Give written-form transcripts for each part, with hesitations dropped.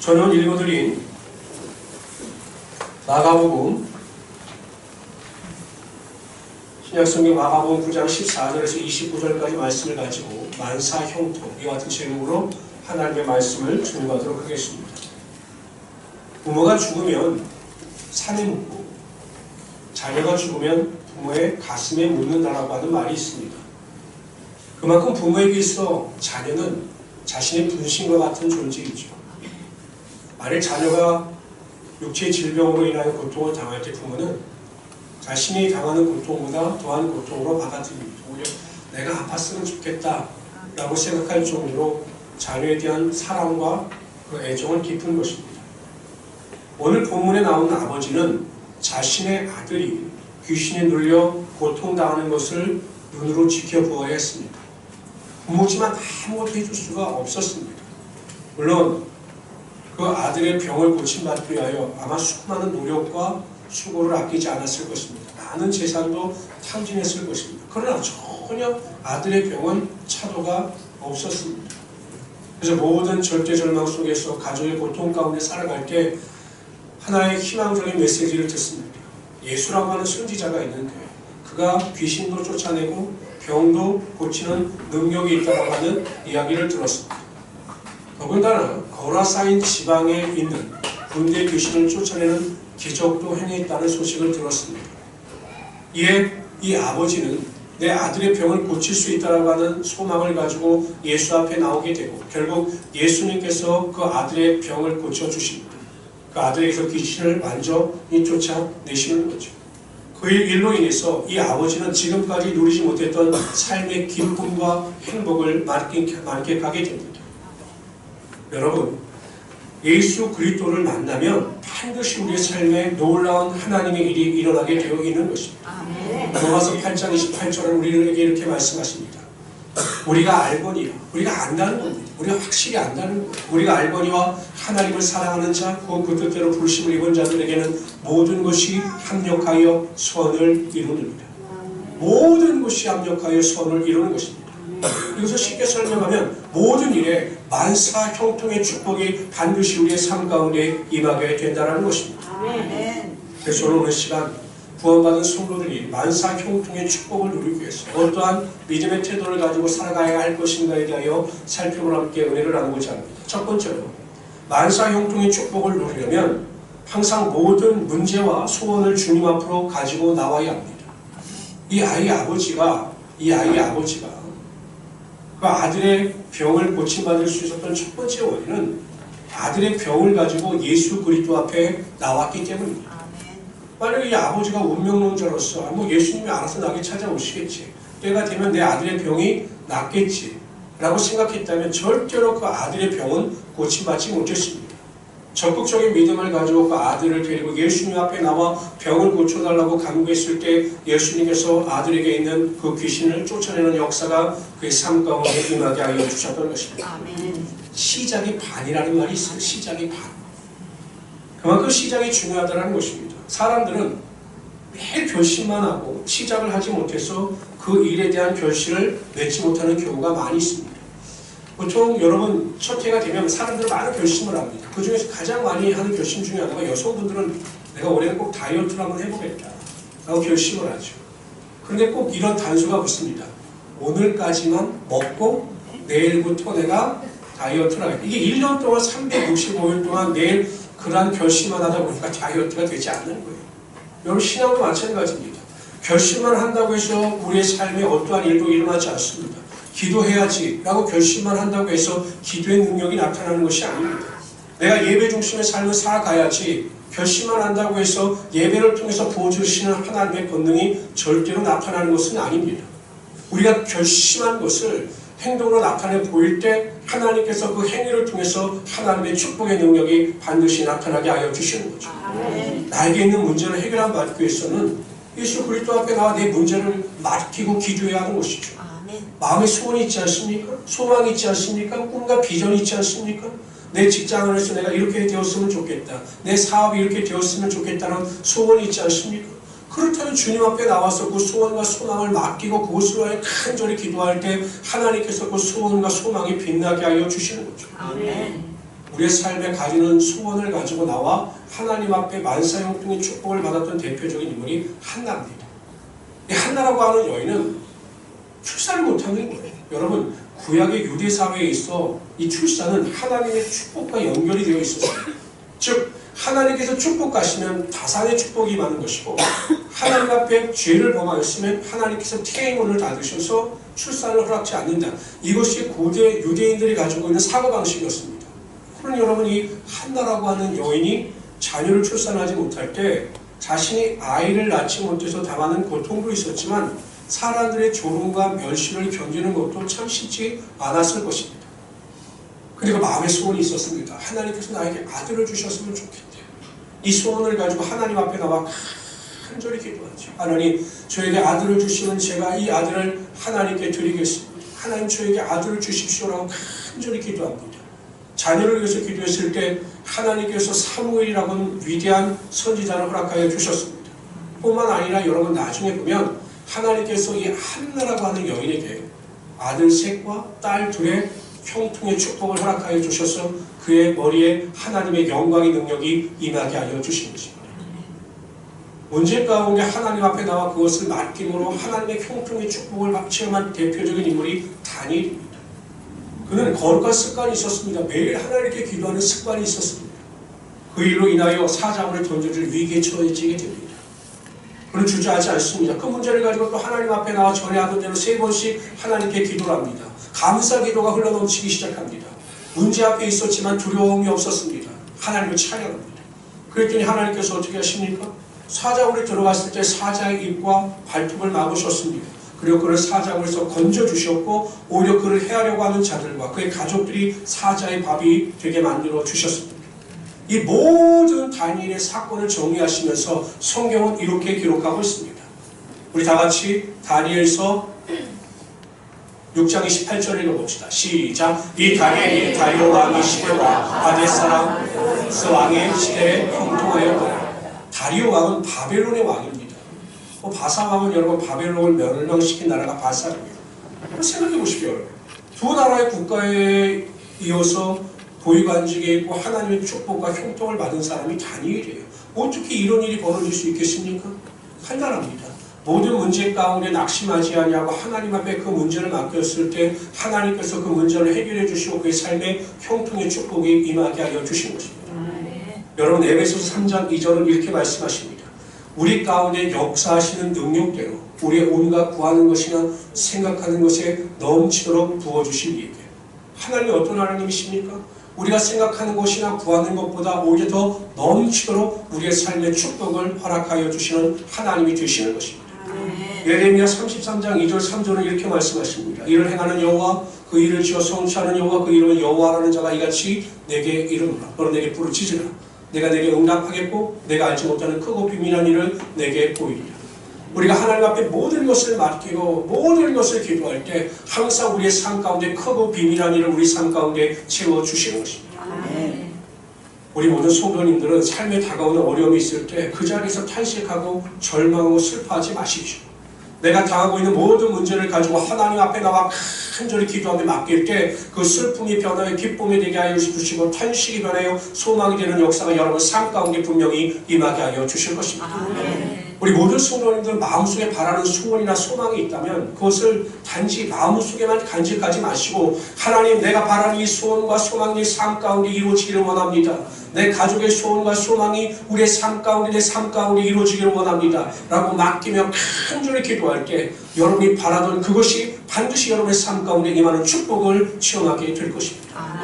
저는 읽어드린 마가복음 신약성경 마가복음 9장 14절에서 29절까지 말씀을 가지고 만사형통 이와 같은 제목으로 하나님의 말씀을 증거하도록 하겠습니다. 부모가 죽으면 산에 묻고 자녀가 죽으면 부모의 가슴에 묻는다라고 하는 말이 있습니다. 그만큼 부모에게 있어 자녀는 자신의 분신과 같은 존재이죠. 만일 자녀가 육체의 질병으로 인하여 고통을 당할 때 부모는 자신이 당하는 고통보다 더한 고통으로 받아들입니다. 오히려 내가 아팠으면 좋겠다라고 생각할 정도로 자녀에 대한 사랑과 그 애정은 깊은 것입니다. 오늘 본문에 나오는 아버지는 자신의 아들이 귀신에 눌려 고통당하는 것을 눈으로 지켜보아야 했습니다. 부모지만 아무것도 해줄 수가 없었습니다. 물론 그 아들의 병을 고침받기 위하여 아마 수많은 노력과 수고를 아끼지 않았을 것입니다. 많은 재산도 탕진했을 것입니다. 그러나 전혀 아들의 병은 차도가 없었습니다. 그래서 모든 절대절망 속에서 가족의 고통 가운데 살아갈 때 하나의 희망적인 메시지를 듣습니다. 예수라고 하는 선지자가 있는데 그가 귀신도 쫓아내고 병도 고치는 능력이 있다고 하는 이야기를 들었습니다. 더군다나 거라사인 지방에 있는 군대 귀신을 쫓아내는 기적도 행했다는 소식을 들었습니다. 이에 이 아버지는 내 아들의 병을 고칠 수 있다고 하는 소망을 가지고 예수 앞에 나오게 되고 결국 예수님께서 그 아들의 병을 고쳐주십니다. 그 아들에게서 귀신을 완전히 쫓아내시는 거죠. 그 일로 인해서 이 아버지는 지금까지 누리지 못했던 삶의 기쁨과 행복을 만끽하게 됩니다. 여러분, 예수 그리스도를 만나면 반드시 우리의 삶에 놀라운 하나님의 일이 일어나게 되어 있는 것입니다. 로마서 8장 28절은 우리에게 이렇게 말씀하십니다. 우리가 알거니와 우리가 안다는 겁니다. 우리가 확실히 안다는 거예요. 우리가 알거니와 하나님을 사랑하는 자, 그 뜻대로 부르심을 입은 자들에게는 모든 것이 합력하여 선을 이루느니라. 모든 것이 합력하여 선을 이루는 것입니다. 이것을 쉽게 설명하면 모든 일에 만사형통의 축복이 반드시 우리의 삶 가운데 임하게 된다는 것입니다. 그래서 오늘 시간 구원받은 성도들이 만사형통의 축복을 누리기 위해서 어떠한 믿음의 태도를 가지고 살아가야 할 것인가에 대하여 살펴보려 함께 은혜를 나누고자 합니다. 첫 번째로 만사형통의 축복을 누리려면 항상 모든 문제와 소원을 주님 앞으로 가지고 나와야 합니다. 이 아이의 아버지가 그 아들의 병을 고침받을 수 있었던 첫 번째 원인은 아들의 병을 가지고 예수 그리스도 앞에 나왔기 때문입니다. 만약에 이 아버지가 운명론자로서 예수님이 알아서 나에게 찾아오시겠지, 때가 되면 내 아들의 병이 낫겠지 라고 생각했다면 절대로 그 아들의 병은 고침받지 못했습니다. 적극적인 믿음을 가지고 그 아들을 데리고 예수님 앞에 나와 병을 고쳐달라고 간구했을 때 예수님께서 아들에게 있는 그 귀신을 쫓아내는 역사가 그의 삶 가운데 임하게 하여 주셨던 것입니다. 시작이 반이라는 말이 있어요. 시작이 반. 그만큼 시작이 중요하다는 것입니다. 사람들은 매일 결심만 하고 시작을 하지 못해서 그 일에 대한 결실을 맺지 못하는 경우가 많이 있습니다. 보통 여러분 첫 해가 되면 사람들은 많은 결심을 합니다. 그 중에서 가장 많이 하는 결심 중에 하나가 여성분들은 내가 올해는 꼭 다이어트를 한번 해보겠다 라고 결심을 하죠. 그런데 꼭 이런 단서가 붙습니다. 오늘까지만 먹고 내일부터 내가 다이어트를 하겠다. 이게 1년 동안 365일 동안 매일 그러한 결심만 하다 보니까 다이어트가 되지 않는 거예요. 여러분 신앙도 마찬가지입니다. 결심만 한다고 해서 우리의 삶에 어떠한 일도 일어나지 않습니다. 기도해야지 라고 결심만 한다고 해서 기도의 능력이 나타나는 것이 아닙니다. 내가 예배 중심의 삶을 살아가야지 결심만 한다고 해서 예배를 통해서 부어주시는 하나님의 권능이 절대로 나타나는 것은 아닙니다. 우리가 결심한 것을 행동으로 나타내 보일 때 하나님께서 그 행위를 통해서 하나님의 축복의 능력이 반드시 나타나게 하여 주시는 거죠. 나에게 있는 문제를 해결하기 위해서는 예수 그리스도 앞에 나와 내 문제를 맡기고 기도해야 하는 것이죠. 마음에 소원이 있지 않습니까? 소망이 있지 않습니까? 꿈과 비전이 있지 않습니까? 내 직장 안에서 내가 이렇게 되었으면 좋겠다. 내 사업이 이렇게 되었으면 좋겠다는 소원이 있지 않습니까? 그렇다면 주님 앞에 나와서 그 소원과 소망을 맡기고 그것을 위하여 간절히 기도할 때 하나님께서 그 소원과 소망이 빛나게 하여 주시는 거죠. 우리의 삶에 가지는 소원을 가지고 나와 하나님 앞에 만사형통의 축복을 받았던 대표적인 인물이 한나입니다. 이 한나라고 하는 여인은 출산을 못하는 거예요. 여러분, 구약의 유대 사회에 있어 이 출산은 하나님의 축복과 연결이 되어 있었어요. 즉 하나님께서 축복하시면 다산의 축복이 임하는 것이고, 하나님 앞에 죄를 범하였으면 하나님께서 태의 문을 닫으셔서 출산을 허락지 않는다. 이것이 고대 유대인들이 가지고 있는 사고방식이었습니다. 그러니 여러분, 이 한나라고 하는 여인이 자녀를 출산하지 못할 때 자신이 아이를 낳지 못해서 당하는 고통도 있었지만 사람들의 조롱과 멸시를 견디는 것도 참 쉽지 않았을 것입니다. 그리고 마음의 소원이 있었습니다. 하나님께서 나에게 아들을 주셨으면 좋겠대. 이 소원을 가지고 하나님 앞에 나와 간절히 기도하죠. 하나님, 저에게 아들을 주시면 제가 이 아들을 하나님께 드리겠습니다. 하나님, 저에게 아들을 주십시오라고 간절히 기도합니다. 자녀를 위해서 기도했을 때 하나님께서 사무엘이라고 하는 위대한 선지자를 허락하여 주셨습니다. 뿐만 아니라 여러분, 나중에 보면 하나님께서 이 한나라고 하는 여인에게 아들 셋과 딸 둘의 형통의 축복을 허락하여 주셔서 그의 머리에 하나님의 영광의 능력이 임하게 하여 주신 것입니다. 문제 가운데 하나님 앞에 나와 그것을 맡김으로 하나님의 형통의 축복을 체험한 대표적인 인물이 다니엘입니다. 그는 거룩한 습관이 있었습니다. 매일 하나님께 기도하는 습관이 있었습니다. 그 일로 인하여 사자굴에 던져질 위기에 처해지게 됩니다. 그는 주저하지 않습니다. 그 문제를 가지고 또 하나님 앞에 나와 전에 하던 대로 3번씩 하나님께 기도를 합니다. 감사 기도가 흘러넘치기 시작합니다. 문제 앞에 있었지만 두려움이 없었습니다. 하나님을 찬양합니다. 그랬더니 하나님께서 어떻게 하십니까? 사자굴에 들어갔을 때 사자의 입과 발톱을 막으셨습니다. 그리고 그를 사자굴에서 건져주셨고 오히려 그를 해하려고 하는 자들과 그의 가족들이 사자의 밥이 되게 만들어 주셨습니다. 이 모든 다니엘의 사건을 정리하시면서 성경은 이렇게 기록하고 있습니다. 우리 다같이 다니엘서 6장 28절 읽어봅시다. 시작. 이 다니엘이 다리오 왕의 시대와 바데사람 왕의 시대에 형통하였더라. 다리오 왕은 바벨론의 왕입니다. 바사 왕은 여러분 바벨론을 멸망시킨 나라가 바사입니다. 생각해 보십시오. 여러분. 두 나라의 국가에 이어서 보위관직에 있고 하나님의 축복과 형통을 받은 사람이 다니엘이에요. 어떻게 이런 일이 벌어질 수 있겠습니까? 간단합니다. 모든 문제 가운데 낙심하지 아니하고 하나님 앞에 그 문제를 맡겼을 때 하나님께서 그 문제를 해결해 주시고 그의 삶에 형통의 축복이 임하게 하여 주신 것입니다. 여러분, 에베소서 3장 2절은 이렇게 말씀하십니다. 우리 가운데 역사하시는 능력대로 우리의 온갖 구하는 것이나 생각하는 것에 넘치도록 부어주실 이에게. 하나님이 어떤 하나님이십니까? 우리가 생각하는 것이나 구하는 것보다 오히려 더 넘치도록 우리의 삶의 축복을 허락하여 주시는 하나님이 되시는 것입니다. 예레미야 33장 2절 3절은 이렇게 말씀하십니다. 이를 행하는 여호와, 그 일을 지어 성취하는 여호와, 그 이름은 여호와라는 자가 이같이 내게 이르노라. 너는 내게 부르짖으라. 내가 내게 응답하겠고 내가 알지 못하는 크고 비밀한 일을 내게 보이리라. 우리가 하나님 앞에 모든 것을 맡기고 모든 것을 기도할 때 항상 우리의 삶 가운데 크고 비밀한 일을 우리 삶 가운데 채워주시는 것입니다. 우리 모든 성도님들은 삶에 다가오는 어려움이 있을 때 그 자리에서 탄식하고 절망하고 슬퍼하지 마십시오. 내가 당하고 있는 모든 문제를 가지고 하나님 앞에 나와 간절히 기도하며 맡길 때 그 슬픔이 변하여 기쁨이 되게 하여 주시고 탄식이 변하여 소망이 되는 역사가 여러분 삶 가운데 분명히 임하게 하여 주실 것입니다. 우리 모든 성도님들 마음속에 바라는 소원이나 소망이 있다면 그것을 단지 마음속에만 간직하지 마시고 하나님, 내가 바라는 이 소원과 소망이 삶 가운데 이루어지기를 원합니다. 내 가족의 소원과 소망이 우리의 삶 가운데 내 삶 가운데 이루어지기를 원합니다 라고 맡기며 간절히 기도할 때 여러분이 바라던 그것이 반드시 여러분의 삶 가운데 임하는 축복을 체험하게 될 것입니다.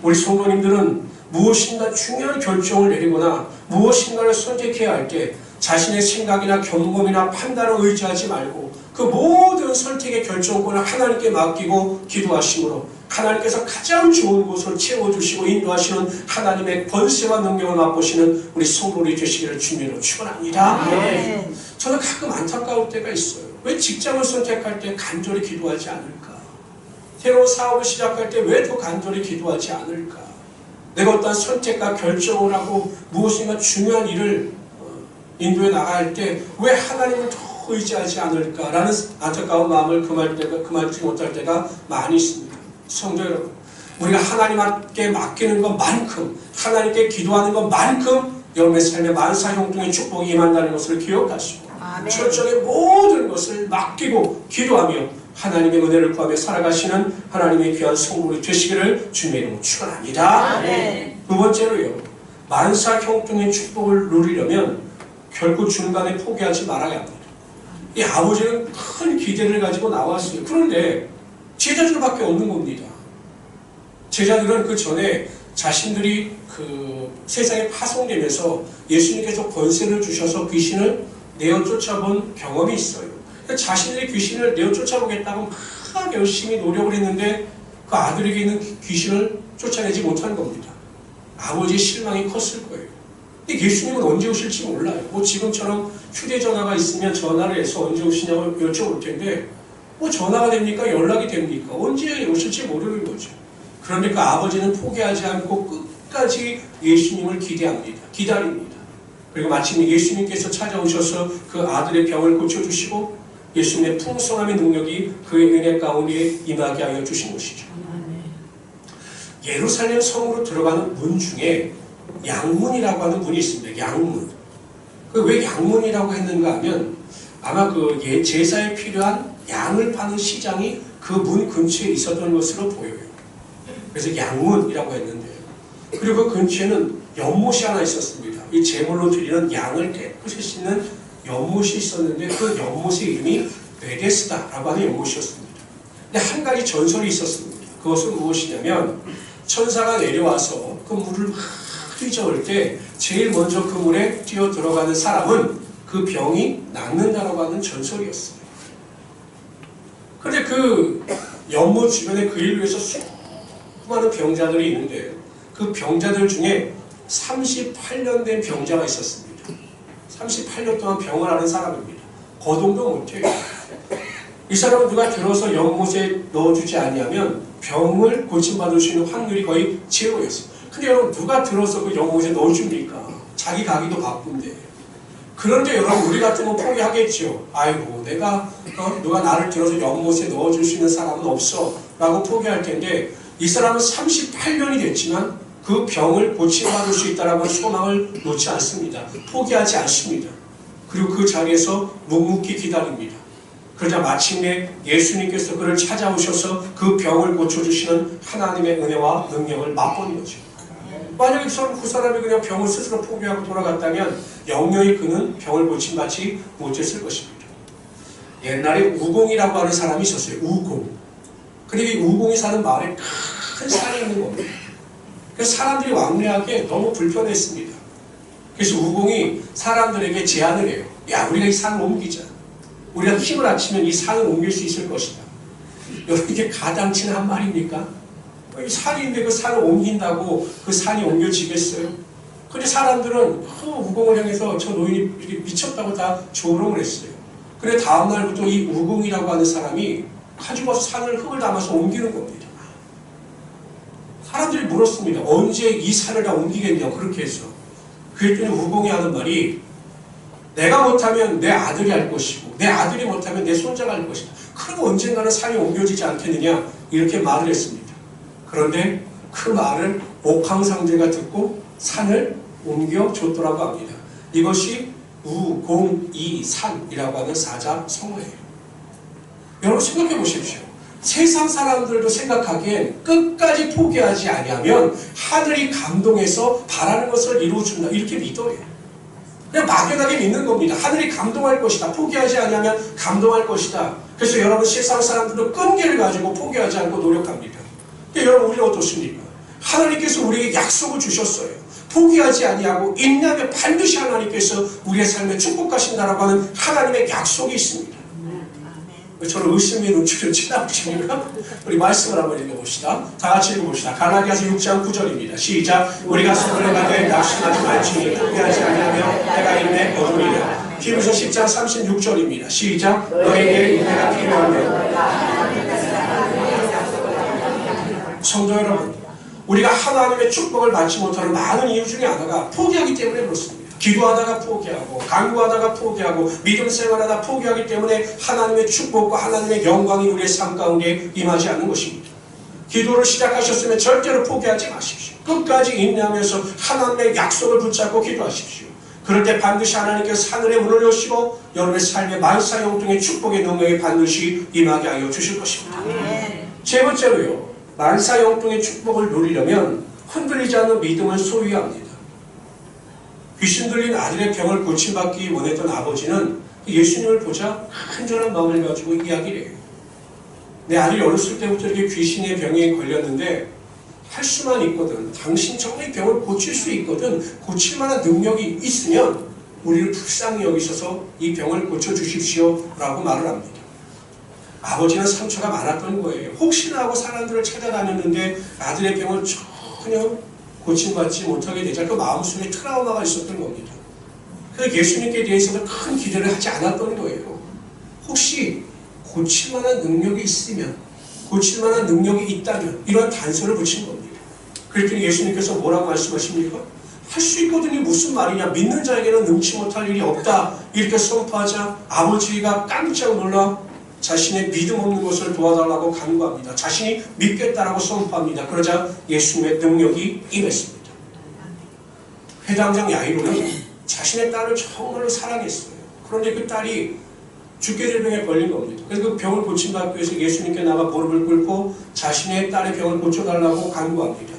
우리 성도님들은 무엇인가 중요한 결정을 내리거나 무엇인가를 선택해야 할 때 자신의 생각이나 경험이나 판단을 의지하지 말고 그 모든 선택의 결정권을 하나님께 맡기고 기도하심으로 하나님께서 가장 좋은 곳을 채워주시고 인도하시는 하나님의 권세와 능력을 맛보시는 우리 성도들이 되시기를 주님으로 축원합니다. 저는 가끔 안타까울 때가 있어요. 왜 직장을 선택할 때 간절히 기도하지 않을까? 새로운 사업을 시작할 때 왜 더 간절히 기도하지 않을까? 내가 어떤 선택과 결정을 하고 무엇인가 중요한 일을 인도에 나갈 때 왜 하나님을 더 의지하지 않을까라는 안타까운 마음을 금하지 못할 때가 많이 있습니다. 성도 여러분, 우리가 하나님께 맡기는 것만큼, 하나님께 기도하는 것만큼 여러분의 삶에 만사 형통의 축복이 임한다는 것을 기억하시고 철저하게 모든 것을 맡기고 기도하며 하나님의 은혜를 구하며 살아가시는 하나님의 귀한 성도이 되시기를 주님의 이름으로 축원합니다. 두 번째로요, 만사 형통의 축복을 누리려면 결코 중간에 포기하지 말아야 합니다. 이 아버지는 큰 기대를 가지고 나왔어요. 그런데 제자들밖에 없는 겁니다. 제자들은 그 전에 자신들이 그 세상에 파송되면서 예수님께서 권세를 주셔서 귀신을 내어 쫓아본 경험이 있어요. 자신들이 귀신을 내어 쫓아보겠다고 막 열심히 노력을 했는데 그 아들에게 있는 귀신을 쫓아내지 못한 겁니다. 아버지의 실망이 컸을 거예요. 근데 예수님은 언제 오실지 몰라요. 뭐 지금처럼 휴대전화가 있으면 전화를 해서 언제 오시냐고 여쭤볼 텐데 뭐 전화가 됩니까? 연락이 됩니까? 언제 오실지 모르는 거죠. 그런데 그 아버지는 포기하지 않고 끝까지 예수님을 기다립니다. 그리고 마침 예수님께서 찾아오셔서 그 아들의 병을 고쳐주시고 예수님의 풍성함의 능력이 그의 은혜 가운데 임하게 하여 주신 것이죠. 예루살렘 성으로 들어가는 문 중에 양문이라고 하는 문이 있습니다. 양문. 왜 양문이라고 했는가 하면 아마 그 제사에 필요한 양을 파는 시장이 그 문 근처에 있었던 것으로 보여요. 그래서 양문이라고 했는데요. 그리고 그 근처에는 연못이 하나 있었습니다. 이 제물로 드리는 양을 깨끗이 씻는 연못이 있었는데 그 연못의 이름이 베데스다라고 하는 연못이었습니다. 근데 한 가지 전설이 있었습니다. 그것은 무엇이냐면 천사가 내려와서 그 물을 막 휘저을 때 제일 먼저 그 물에 뛰어 들어가는 사람은 그 병이 낫는다라고 하는 전설이었어요. 그런데 그 연못 주변에 그 일로 해서 수많은 병자들이 있는데 그 병자들 중에 38년 된 병자가 있었습니다. 38년 동안 병을 앓은 사람입니다. 거동도 못해요. 이 사람은 누가 들어서 연못에 넣어주지 아니하면 병을 고침받을 수 있는 확률이 거의 제로였어요. 근데 여러분 누가 들어서 그 연못에 넣어줍니까? 자기 가기도 바쁜데. 그런데 여러분 우리 같으면 포기하겠죠. 아이고 내가 누가 나를 들어서 연못에 넣어줄 수 있는 사람은 없어 라고 포기할 텐데 이 사람은 38년이 됐지만 그 병을 고침받을 수 있다는 소망을 놓지 않습니다. 포기하지 않습니다. 그리고 그 자리에서 묵묵히 기다립니다. 그러자 마침내 예수님께서 그를 찾아오셔서 그 병을 고쳐주시는 하나님의 은혜와 능력을 맛보는 거죠. 만약에 그 사람이 그냥 병을 스스로 포기하고 돌아갔다면 영영이 그는 병을 고침받지 못했을 것입니다. 옛날에 우공이라고 하는 사람이 있었어요. 우공. 근데 이 우공이 사는 마을에 큰 산이 있는 겁니다. 그래서 사람들이 왕래하기에 너무 불편했습니다. 그래서 우공이 사람들에게 제안을 해요. 야, 우리가 이 산을 옮기자. 우리가 힘을 합치면 이 산을 옮길 수 있을 것이다. 여러분 이게 가당치는 한 말입니까? 이 산인데 그 산을 옮긴다고 그 산이 옮겨지겠어요? 근데 사람들은 우공을 향해서 저 노인이 이렇게 미쳤다고 다 조롱을 했어요. 그래 다음날부터 이 우공이라고 하는 사람이 가지고 와서 산을 흙을 담아서 옮기는 겁니다. 사람들이 물었습니다. 언제 이 산을 다 옮기겠냐고 그렇게 해서. 그랬더니 우공이 하는 말이 내가 못하면 내 아들이 할 것이고 내 아들이 못하면 내 손자가 할 것이다. 그리고 언젠가는 산이 옮겨지지 않겠느냐 이렇게 말을 했습니다. 그런데 그 말을 옥황상제가 듣고 산을 옮겨줬더라고 합니다. 이것이 우공이산이라고 하는 사자성어예요. 여러분 생각해 보십시오. 세상 사람들도 생각하기엔 끝까지 포기하지 아니하면 하늘이 감동해서 바라는 것을 이루어준다 이렇게 믿어요. 그냥 막연하게 믿는 겁니다. 하늘이 감동할 것이다. 포기하지 아니하면 감동할 것이다. 그래서 여러분 세상 사람들도 끈기를 가지고 포기하지 않고 노력합니다. 여러분 우리는 어떻습니까? 하나님께서 우리에게 약속을 주셨어요. 포기하지 아니하고 인내하면 반드시 하나님께서 우리의 삶에 축복하신다라고 하는 하나님의 약속이 있습니다. 저는 의심의 눈치를 쳐다보십니까? 우리 말씀을 한번 읽어봅시다. 다 같이 읽어봅시다. 갈라디아서 6장 9절입니다. 시작. 우리가 손을 가되 낙심하지 말지니 포기하지 아니하며 내가 인내 얻으리라. 히브리서 10장 36절입니다. 시작. 너에게 인내가 필요하면 성도 여러분, 우리가 하나님의 축복을 받지 못하는 많은 이유 중에 하나가 포기하기 때문에 그렇습니다. 기도하다가 포기하고 간구하다가 포기하고 믿음 생활하다 포기하기 때문에 하나님의 축복과 하나님의 영광이 우리의 삶 가운데 임하지 않는 것입니다. 기도를 시작하셨으면 절대로 포기하지 마십시오. 끝까지 인내하면서 하나님의 약속을 붙잡고 기도하십시오. 그럴 때 반드시 하나님께서 하늘의 문을 여시고 여러분의 삶의 만사형통의 축복의 능력이 반드시 임하게 하여 주실 것입니다. 세 번째로요, 만사형통의 축복을 누리려면 흔들리지 않는 믿음을 소유해야 합니다. 귀신 들린 아들의 병을 고침받기 원했던 아버지는 예수님을 보자 간절한 마음을 가지고 이야기를 해요. 내 아들이 어렸을 때부터 이렇게 귀신의 병에 걸렸는데 할 수만 있거든. 당신 정말 이 병을 고칠 수 있거든. 고칠 만한 능력이 있으면 우리를 불쌍히 여기셔서 이 병을 고쳐주십시오 라고 말을 합니다. 아버지는 상처가 많았던 거예요. 혹시나 하고 사람들을 찾아다녔는데 아들의 병을 전혀 고침받지 못하게 되자 그 마음속에 트라우마가 있었던 겁니다. 그래서 예수님께 대해서는 큰 기대를 하지 않았던 거예요. 혹시 고칠 만한 능력이 있으면, 고칠 만한 능력이 있다면 이런 단서를 붙인 겁니다. 그랬더니 예수님께서 뭐라고 말씀하십니까? 할 수 있거든요. 무슨 말이냐. 믿는 자에게는 능치 못할 일이 없다. 이렇게 선포하자 아버지가 깜짝 놀라 자신의 믿음 없는 것을 도와달라고 간구합니다. 자신이 믿겠다라고 선포합니다. 그러자 예수님의 능력이 임했습니다. 회당장 야이로는 자신의 딸을 정말로 사랑했어요. 그런데 그 딸이 죽게 될 병에 걸린 겁니다. 그래서 그 병을 고침받기 위해서 예수님께 나가 무릎을 꿇고 자신의 딸의 병을 고쳐달라고 간구합니다.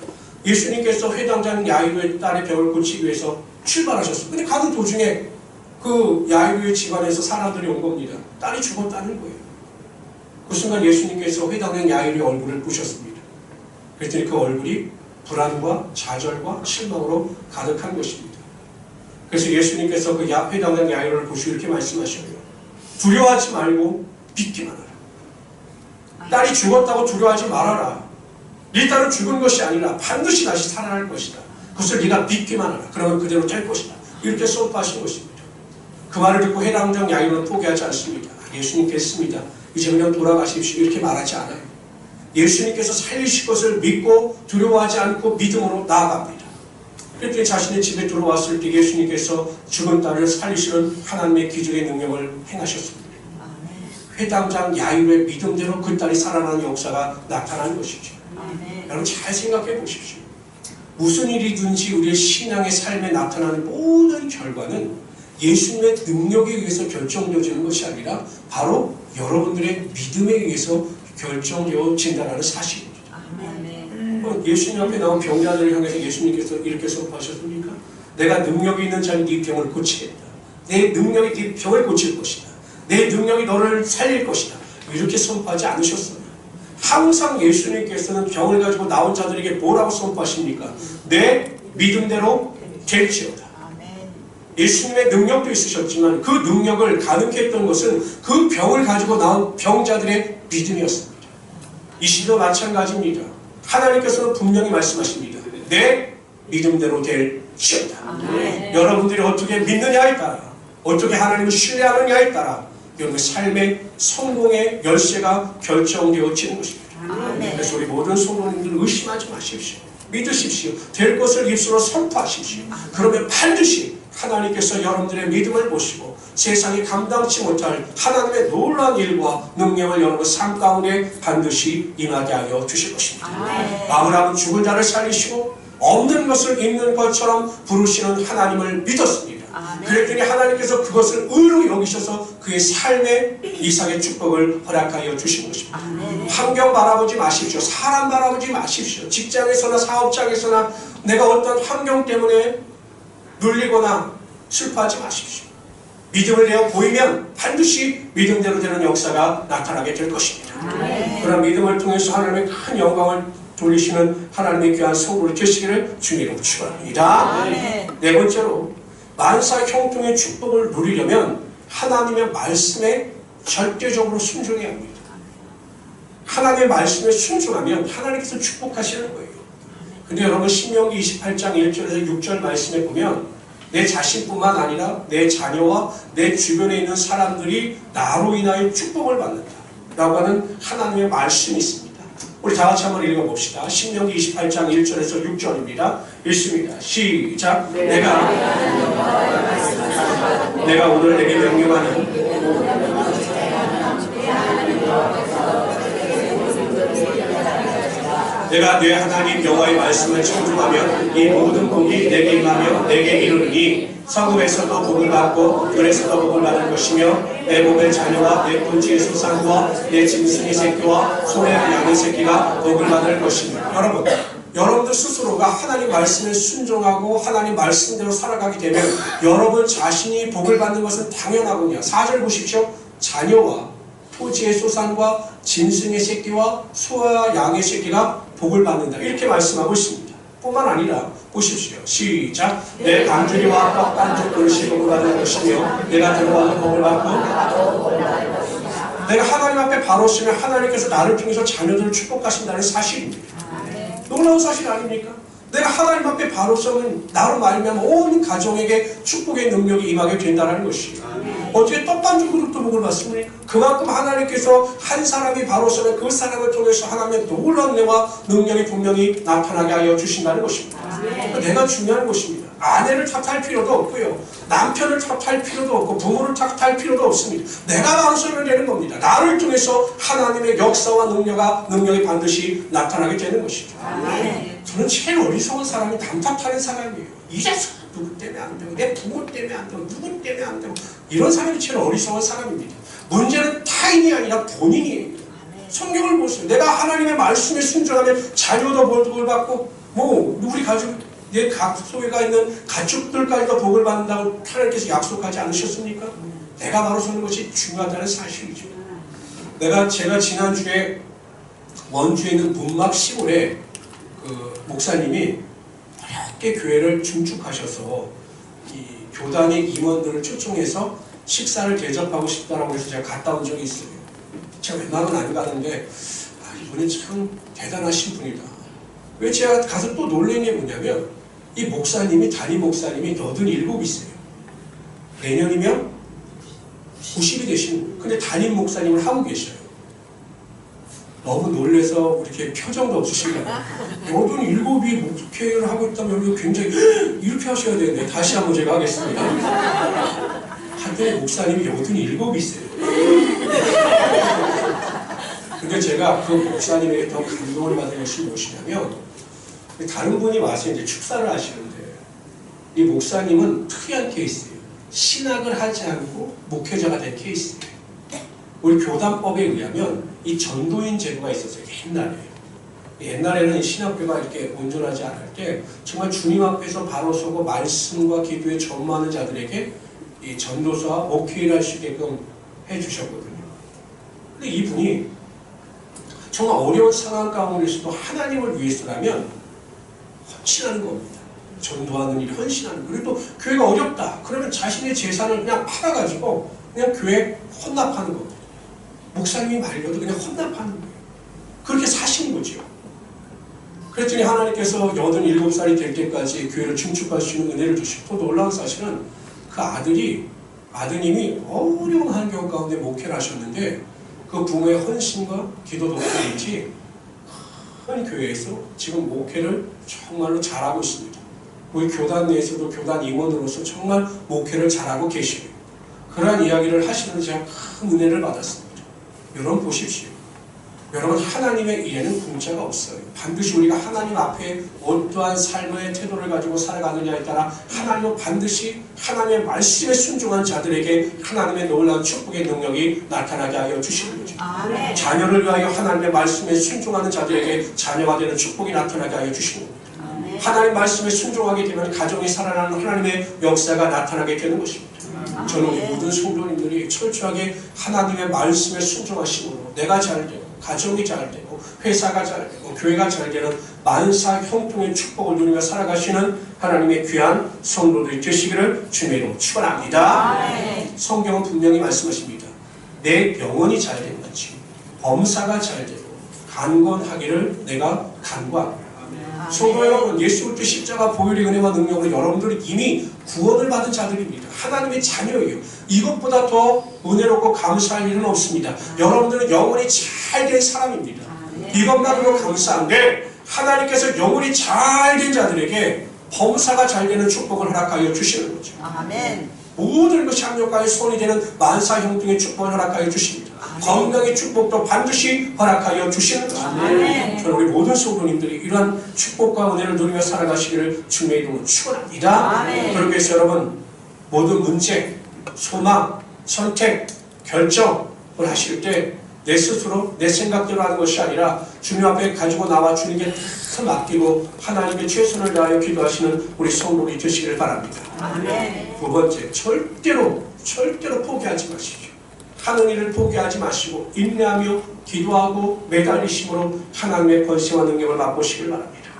예수님께서 회당장 야이로의 딸의 병을 고치기 위해서 출발하셨어요. 근데 가는 도중에 그 야이로의 집안에서 사람들이 온 겁니다. 딸이 죽었다는 거예요. 그 순간 예수님께서 회당장 야이로의 얼굴을 보셨습니다. 그랬더니 그 얼굴이 불안과 좌절과 실망으로 가득한 것입니다. 그래서 예수님께서 그 회당장 야이로를 보시고 이렇게 말씀하셔요. 두려워하지 말고 믿기만 하라. 딸이 죽었다고 두려워하지 말아라. 네 딸은 죽은 것이 아니라 반드시 다시 살아날 것이다. 그것을 네가 믿기만 하라. 그러면 그대로 될 것이다. 이렇게 선포하신 것입니다. 그 말을 듣고 회당장 야이로는 포기하지 않습니다. 예수님 겠습니다. 이제 그냥 돌아가십시오. 이렇게 말하지 않아요. 예수님께서 살리실 것을 믿고 두려워하지 않고 믿음으로 나아갑니다. 그랬더니 자신의 집에 들어왔을 때 예수님께서 죽은 딸을 살리시는 하나님의 기적의 능력을 행하셨습니다. 회당장 야이로의 믿음대로 그 딸이 살아나는 역사가 나타난 것이죠. 여러분 잘 생각해 보십시오. 무슨 일이든지 우리의 신앙의 삶에 나타나는 모든 결과는 예수님의 능력에 의해서 결정되어지는 것이 아니라 바로 여러분들의 믿음에 의해서 결정되어진다는 사실입니다. 예수님 앞에 나온 병자들을 향해서 예수님께서 이렇게 선포하셨습니까? 내가 능력이 있는 자는 네 병을 고치겠다. 내 능력이 네 병을 고칠 것이다. 내 능력이 너를 살릴 것이다. 이렇게 선포하지 않으셨어요. 항상 예수님께서는 병을 가지고 나온 자들에게 뭐라고 선포하십니까? 내 믿음대로 될지어다. 예수님의 능력도 있으셨지만 그 능력을 가능케 했던 것은 그 병을 가지고 나온 병자들의 믿음이었습니다. 이 시도 마찬가지입니다. 하나님께서는 분명히 말씀하십니다. 내 믿음대로 될지어다. 여러분들이 어떻게 믿느냐에 따라, 어떻게 하나님을 신뢰하느냐에 따라 여러분의 삶의 성공의 열쇠가 결정되어지는 것입니다. 그래서 우리 모든 성도님들 의심하지 마십시오. 믿으십시오. 될 것을 입술로 선포하십시오. 그러면 반드시 하나님께서 여러분들의 믿음을 보시고 세상이 감당치 못할 하나님의 놀라운 일과 능력을 여러분 삶 가운데 반드시 임하게 하여 주실 것입니다. 아브라함은 죽은 자를 살리시고 없는 것을 있는 것처럼 부르시는 하나님을 믿었습니다. 그랬더니 하나님께서 그것을 의로 여기셔서 그의 삶에 이상의 축복을 허락하여 주신 것입니다. 환경 바라보지 마십시오. 사람 바라보지 마십시오. 직장에서나 사업장에서나 내가 어떤 환경 때문에 눌리거나 슬퍼하지 마십시오. 믿음을 내어 보이면 반드시 믿음대로 되는 역사가 나타나게 될 것입니다. 그런 믿음을 통해서 하나님의 큰 영광을 돌리시는 하나님의 귀한 성도를 되시기를 주님으로 축원합니다. 네 번째로 만사 형통의 축복을 누리려면 하나님의 말씀에 절대적으로 순종해야 합니다. 하나님의 말씀에 순종하면 하나님께서 축복하시는 거예요. 근데 여러분 신명기 28장 1절에서 6절 말씀에 보면 내 자신뿐만 아니라 내 자녀와 내 주변에 있는 사람들이 나로 인하여 축복을 받는다 라고 하는 하나님의 말씀이 있습니다. 우리 다 같이 한번 읽어봅시다. 신명기 28장 1절에서 6절입니다. 읽습니다. 시작. 내가 오늘 내게 명령하는 내가 내 하나님 여호와의 말씀을 청중하면 이 모든 복이 내게 임하며 내게 이르르니 성읍에서도 복을 받고 들에서도 복을 받을 것이며 내 몸의 자녀와 내 본지의 소산과 내 짐승의 새끼와 소의 양의 새끼가 복을 받을 것이며. 여러분들 스스로가 하나님 말씀에 순종하고 하나님 말씀대로 살아가게 되면 여러분 자신이 복을 받는 것은 당연하군요. 4절 보십시오. 자녀와 토지의 소산과 짐승의 새끼와 소와 양의 새끼가 복을 받는다. 이렇게 말씀하고 있습니다. 뿐만 아니라 보십시오. 시작. 내 강주리와 떡반죽 그릇이 복을 받을 것이며 내가 들어가는 복을 받고 내가 하나님 앞에 바로 서면 하나님께서 나를 통해서 자녀들을 축복하신다는 사실입니다. 놀라운 사실 아닙니까? 내가 하나님 앞에 바로 서면 나로 말미암아 온 가정에게 축복의 능력이 임하게 된다는 것이에요. 어떻게 떡반죽 그릇도 복을 받습니까? 그만큼 하나님께서 한 사람이 바로 서면 그 사람을 통해서 하나님의 놀라운 은혜와 능력이 분명히 나타나게 하여 주신다는 것입니다. 내가 중요한 것입니다. 아내를 탓할 필요도 없고요. 남편을 탓할 필요도 없고 부모를 탓할 필요도 없습니다. 내가 바로 서면 되는 겁니다. 나를 통해서 하나님의 역사와 능력이 반드시 나타나게 되는 것이죠. 저는 제일 어리석은 사람이 남 탓하는 사람이에요. 이 자식 누구 때문에 안 되고 내 부모 때문에 안 되고 누구 때문에 안 되고 이런 사람이 제일 어리석은 사람입니다. 문제는 타인이 아니라 본인이에요. 성경을 보세요. 내가 하나님의 말씀에 순종하면 자녀도 복을 받고 우리 가족 내 소외가 있는 가족들까지도 복을 받는다고 하나님께서 약속하지 않으셨습니까? 내가 바로 서는 것이 중요하다는 사실이죠. 제가 지난주에 원주에 있는 문막 시골에 목사님이 어렵게 교회를 중축하셔서 이 교단의 임원들을 초청해서 식사를 대접하고 싶다라고 해서 제가 갔다 온 적이 있어요. 제가 웬만하면 안 가는데 이분이 참 대단하신 분이다. 왜 제가 가서 또 놀란 게 뭐냐면 이 목사님이 담임 목사님이 87이세요. 내년이면 90이 되시는 거예요. 근데 담임 목사님을 하고 계셔요. 너무 놀래서 이렇게 표정도 없으신가요? 87이 목회를 하고 있다면 굉장히 이렇게 하셔야 되는데 다시 한번 제가 하겠습니다. 한때 목사님이 87이세요. 근데 제가 그 목사님에게 더 감동을 받은 것이 무엇이냐면 다른 분이 와서 이제 축사를 하시는데 이 목사님은 특이한 케이스예요. 신학을 하지 않고 목회자가 된 케이스예요. 우리 교단법에 의하면 이 전도인 제도가 있었어요. 옛날에는 신학교가 이렇게 온전하지 않을 때 정말 주님 앞에서 바로 서고 말씀과 기도에 전무하는 자들에게 이 전도서와 목회를 할 수 있게끔 해주셨거든요. 근데 이분이 정말 어려운 상황 가운데서도 하나님을 위해서라면 헌신하는 겁니다. 전도하는 일, 헌신하는. 그리고 또 교회가 어렵다. 그러면 자신의 재산을 그냥 팔아가지고 그냥 교회에 헌납하는 겁니다. 목사님이 말려도 그냥 헌납하는 거예요. 그렇게 사시는 거죠. 그랬더니 하나님께서 87살이 될 때까지 교회를 중축할 수 있는 은혜를 주시고 또 놀라운 사실은 그 아드님이 어려운 환경 가운데 목회를 하셨는데 그 부모의 헌신과 기도 덕분인지 큰 교회에서 지금 목회를 정말로 잘하고 있습니다. 우리 교단 내에서도 교단 임원으로서 정말 목회를 잘하고 계시고요. 그러한 이야기를 하시면서 제가 큰 은혜를 받았습니다. 여러분 보십시오. 여러분 하나님의 일에는 공짜가 없어요. 반드시 우리가 하나님 앞에 어떠한 삶의 태도를 가지고 살아가느냐에 따라 하나님은 반드시 하나님의 말씀에 순종한 자들에게 하나님의 놀라운 축복의 능력이 나타나게 하여 주시는 거죠. 아멘. 자녀를 위하여 하나님의 말씀에 순종하는 자들에게 자녀가 되는 축복이 나타나게 하여 주시는 겁니다. 아멘. 하나님 말씀에 순종하게 되면 가정이 살아나는 하나님의 역사가 나타나게 되는 것입니다. 저는 우리 모든 성도님들이 철저하게 하나님의 말씀에 순종하심으로 내가 잘 되고 가정이 잘 되고 회사가 잘 되고 교회가 잘 되는 만사 형통의 축복을 누리며 살아가시는 하나님의 귀한 성도들이 되시기를 주님으로 축원합니다. 성경은 분명히 말씀하십니다. 내 영혼이 잘 되는 것이 범사가 잘 되고 강건하기를 내가 간구합니다. 성도 여러분, 예수 그리스도 십자가 보혈의 은혜와 능력으로 여러분들이 이미 구원을 받은 자들입니다. 하나님의 자녀예요. 이것보다 더 은혜롭고 감사할 일은 없습니다. 여러분들은 영혼이 잘 된 사람입니다. 이것만으로 감사한데 하나님께서 영혼이 잘 된 자들에게 범사가 잘 되는 축복을 허락하여 주시는 거죠. 아멘. 모든 것이 합력하여 손이 되는 만사 형통의 축복을 허락하여 주십니다. 아멘. 건강의 축복도 반드시 허락하여 주시는 것입니다. 저는 우리 모든 성도님들이 이러한 축복과 은혜를 누리며 살아가시기를 주님의 이름으로 축원합니다. 그렇게 해서 여러분 모든 문제, 소망, 선택, 결정을 하실 때 내 스스로 내 생각대로 하는 것이 아니라 주님 앞에 가지고 나와 주님께 다 맡기고 하나님께 최선을 다하여 기도하시는 우리 성도들이 되시기를 바랍니다. 두 번째, 절대로 포기하지 마시죠. 하는 일을 포기하지 마시고 인내하며 기도하고 매달리심으로 하나님의 권세와 능력을 맛보시길 바랍니다.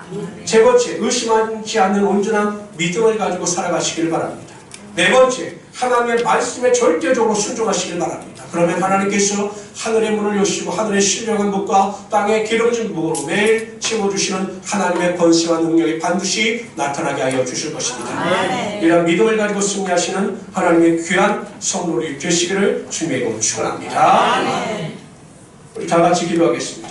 세 번째, 의심하지 않는 온전한 믿음을 가지고 살아가시길 바랍니다. 네 번째, 하나님의 말씀에 절대적으로 순종하시길 바랍니다. 그러면 하나님께서 하늘의 문을 여시고 하늘의 신령한 복과 땅의 기름진 복으로 매일 채워주시는 하나님의 권세와 능력이 반드시 나타나게 하여 주실 것입니다. 이런 믿음을 가지고 승리하시는 하나님의 귀한 성도들이 되시기를 주님의 이름으로 축원합니다. 우리 다 같이 기도하겠습니다.